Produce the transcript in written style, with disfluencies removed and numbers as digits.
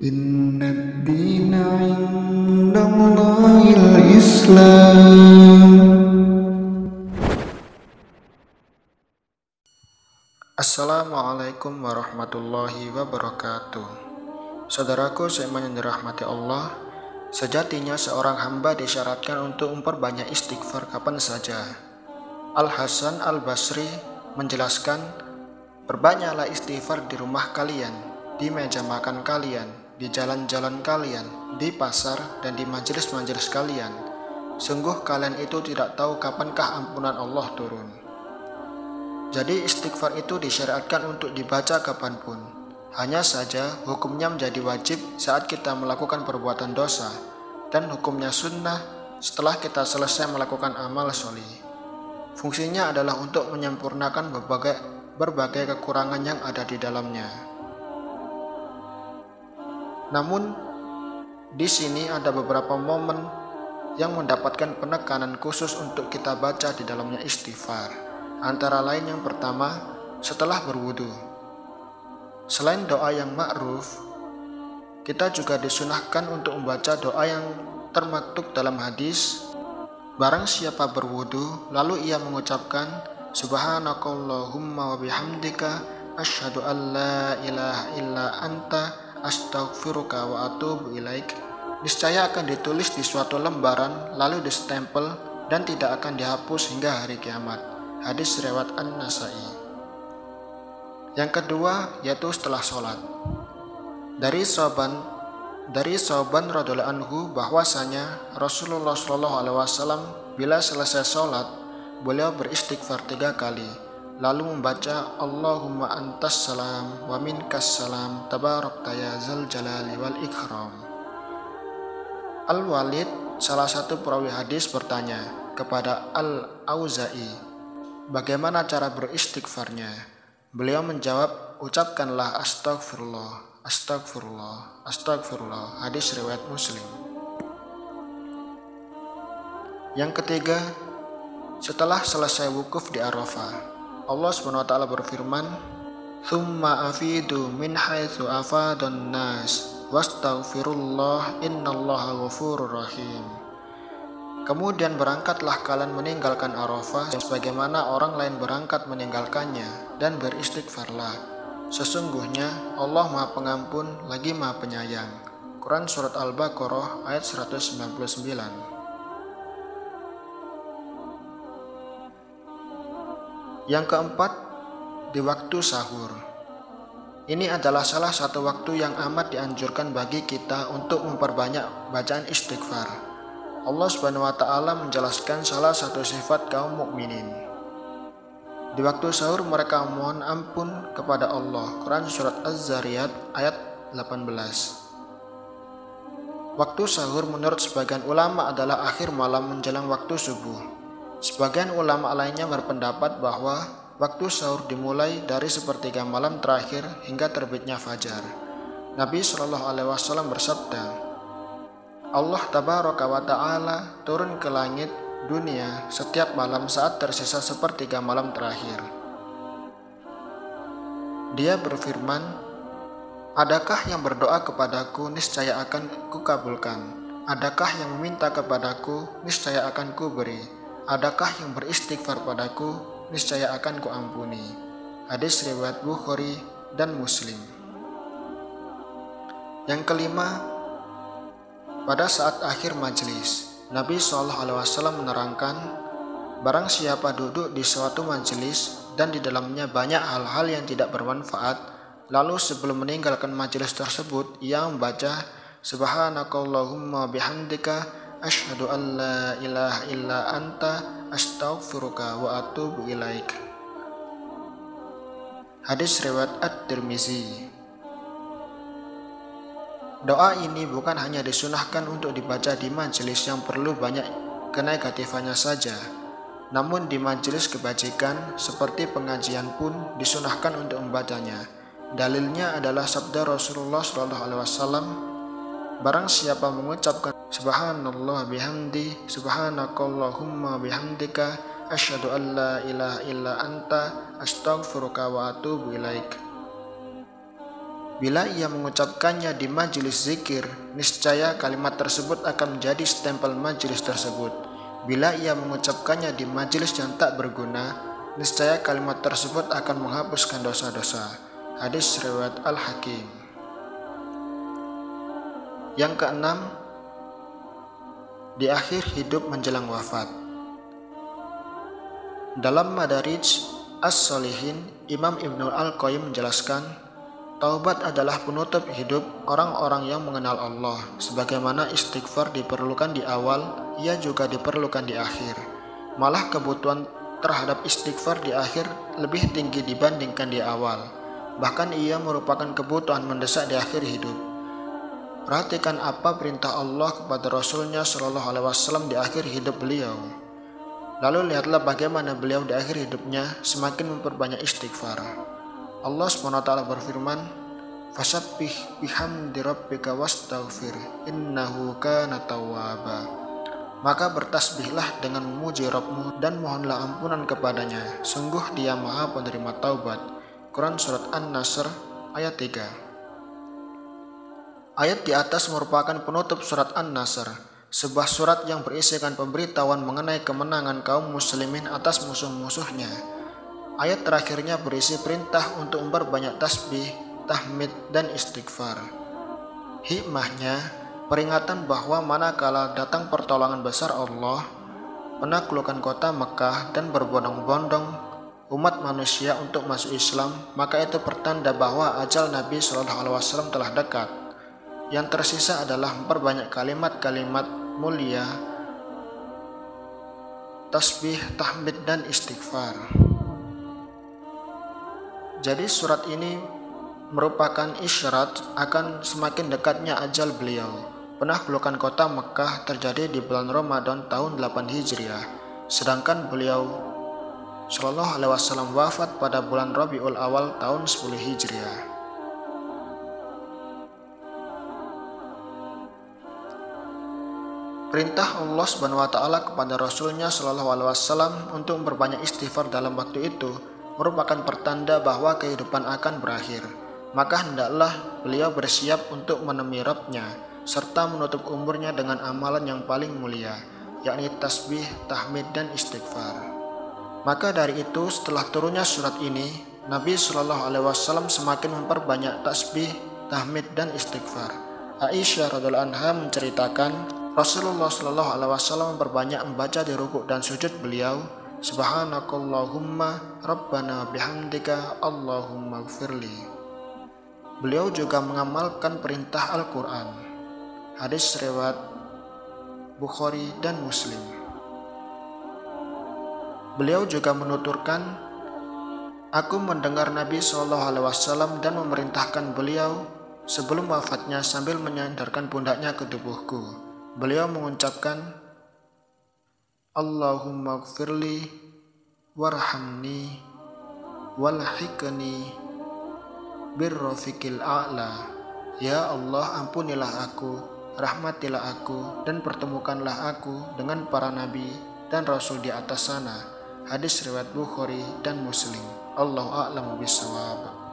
Inna dina indallahil Islam. Assalamualaikum warahmatullahi wabarakatuh. Saudaraku seiman yang dirahmati Allah, sejatinya seorang hamba disyaratkan untuk memperbanyak istighfar kapan saja. Al-Hasan Al-Basri menjelaskan, perbanyaklah istighfar di rumah kalian, di meja makan kalian, di jalan-jalan kalian, di pasar, dan di majelis-majelis kalian. Sungguh kalian itu tidak tahu kapankah ampunan Allah turun. Jadi istighfar itu disyariatkan untuk dibaca kapanpun. Hanya saja hukumnya menjadi wajib saat kita melakukan perbuatan dosa, dan hukumnya sunnah setelah kita selesai melakukan amal sholih. Fungsinya adalah untuk menyempurnakan berbagai kekurangan yang ada di dalamnya. Namun, di sini ada beberapa momen yang mendapatkan penekanan khusus untuk kita baca di dalamnya istighfar. Antara lain yang pertama, setelah berwudu. Selain doa yang ma'ruf, kita juga disunahkan untuk membaca doa yang termaktub dalam hadis. Barang siapa berwudu, lalu ia mengucapkan Subhanakallahumma wa bihamdika asyhadu an la ilaha illa anta astaghfiruka wa atubu ilaik, niscaya akan ditulis di suatu lembaran lalu distempel dan tidak akan dihapus hingga hari kiamat. Hadis riwayat An-Nasa'i. Yang kedua yaitu setelah sholat. Dari Sauban radhiyallahu anhu bahwasanya Rasulullah SAW bila selesai sholat, beliau beristighfar 3 kali, lalu membaca Allahumma antas salam wa minkas salam tabarakta ya zal jalali wal ikram. Al-Walid, salah satu perawi hadis, bertanya kepada Al-Auza'i, bagaimana cara beristighfarnya? Beliau menjawab, ucapkanlah astagfirullah, astagfirullah, astagfirullah. Hadis riwayat Muslim. Yang ketiga, setelah selesai wukuf di Arafah, Allah SWT berfirman, "Tsumma afidu min haitsu afadun nas wastaghfirullah innallaha ghafurur rahim." Kemudian berangkatlah kalian meninggalkan Arafah sebagaimana orang lain berangkat meninggalkannya, dan beristighfarlah. Sesungguhnya Allah Maha Pengampun lagi Maha Penyayang. Quran Surat Al-Baqarah ayat 199. Yang keempat, di waktu sahur. Ini adalah salah satu waktu yang amat dianjurkan bagi kita untuk memperbanyak bacaan istighfar. Allah Subhanahu wa Ta'ala menjelaskan salah satu sifat kaum mukminin. Di waktu sahur mereka mohon ampun kepada Allah. Quran Surat Az-Zariyat ayat 18. Waktu sahur menurut sebagian ulama adalah akhir malam menjelang waktu subuh. Sebagian ulama lainnya berpendapat bahwa waktu sahur dimulai dari sepertiga malam terakhir hingga terbitnya fajar. Nabi SAW bersabda, Allah Tabaraka wa Ta'ala turun ke langit dunia setiap malam saat tersisa sepertiga malam terakhir. Dia berfirman, adakah yang berdoa kepadaku, niscaya akan kukabulkan. Adakah yang meminta kepadaku, niscaya akan kuberi. Adakah yang beristighfar padaku, niscaya akan kuampuni. Hadis riwayat Bukhari dan Muslim. Yang kelima, pada saat akhir majelis, Nabi SAW menerangkan, barang siapa duduk di suatu majelis dan di dalamnya banyak hal-hal yang tidak bermanfaat, lalu sebelum meninggalkan majelis tersebut, ia membaca Subhanakallahumma bihamdika asyhadu an la ilaha illa anta astaghfiruka wa atubu ilaik. Hadis riwayat At-Tirmizi. Doa ini bukan hanya disunahkan untuk dibaca di majelis yang perlu banyak kenegatifannya saja, namun di majelis kebajikan seperti pengajian pun disunahkan untuk membacanya. Dalilnya adalah sabda Rasulullah SAW, barang siapa mengucapkan Subhanallah bihamdi, Subhanakallahumma bihamdika asyhadu an la ilaha illa anta astaghfiruka wa atubu ilaik, Bila ia mengucapkannya di majelis zikir, niscaya kalimat tersebut akan menjadi stempel majelis tersebut. Bila ia mengucapkannya di majelis yang tak berguna, niscaya kalimat tersebut akan menghapuskan dosa-dosa. Hadis riwayat Al-Hakim. Yang keenam, di akhir hidup menjelang wafat. Dalam Madarij As-Shalihin, Imam Ibnu Al-Qayyim menjelaskan, taubat adalah penutup hidup orang-orang yang mengenal Allah. Sebagaimana istighfar diperlukan di awal, ia juga diperlukan di akhir. Malah kebutuhan terhadap istighfar di akhir lebih tinggi dibandingkan di awal. Bahkan ia merupakan kebutuhan mendesak di akhir hidup. Perhatikan apa perintah Allah kepada Rasulnya Shallallahu Alaihi Wasallam di akhir hidup beliau. Lalu lihatlah bagaimana beliau di akhir hidupnya semakin memperbanyak istighfar. Allah SWT berfirman, "Fasabbih bihamdi rabbika wastaghfir, innahu kana tawwaba." Maka bertasbihlah dengan memuji Rabbmu dan mohonlah ampunan kepadanya, sungguh Dia Maha Penerima Taubat. Quran Surat An-Nasr ayat 3. Ayat di atas merupakan penutup surat An-Nasr, sebuah surat yang berisikan pemberitahuan mengenai kemenangan kaum muslimin atas musuh-musuhnya. Ayat terakhirnya berisi perintah untuk memperbanyak tasbih, tahmid, dan istighfar. Hikmahnya, peringatan bahwa manakala datang pertolongan besar Allah, penaklukan kota Mekah, dan berbondong-bondong umat manusia untuk masuk Islam, maka itu pertanda bahwa ajal Nabi SAW telah dekat. Yang tersisa adalah memperbanyak kalimat-kalimat mulia, tasbih, tahmid, dan istighfar. Jadi surat ini merupakan isyarat akan semakin dekatnya ajal beliau. Penaklukan kota Mekah terjadi di bulan Ramadan tahun 8 Hijriah, sedangkan beliau Shallallahu Alaihi Wasallam wafat pada bulan Rabiul Awal tahun 10 Hijriah. Perintah Allah SWT kepada Rasulnya Shallallahu Alaihi Wasallam untuk memperbanyak istighfar dalam waktu itu merupakan pertanda bahwa kehidupan akan berakhir. Maka hendaklah beliau bersiap untuk menemui Rabb-Nya serta menutup umurnya dengan amalan yang paling mulia, yakni tasbih, tahmid, dan istighfar. Maka dari itu, setelah turunnya surat ini, Nabi Shallallahu Alaihi Wasallam semakin memperbanyak tasbih, tahmid, dan istighfar. Aisyah radhiallahu anha menceritakan, Rasulullah Shallallahu Alaihi Wasallam memperbanyak membaca di rukuk dan sujud beliau, Subhanakallahumma Rabbana bihamdika Allahumma gfirli. Beliau juga mengamalkan perintah Al-Quran. Hadis riwayat Bukhari dan Muslim. Beliau juga menuturkan, aku mendengar Nabi SAW dan memerintahkan beliau sebelum wafatnya sambil menyandarkan pundaknya ke tubuhku. Beliau mengucapkan, Allahumma gfirli warhamni walhiqni birrafiqil a'la. Ya Allah, ampunilah aku, rahmatilah aku, dan pertemukanlah aku dengan para nabi dan rasul di atas sana. Hadis riwayat Bukhari dan Muslim. Allahu a'lamu bishawab.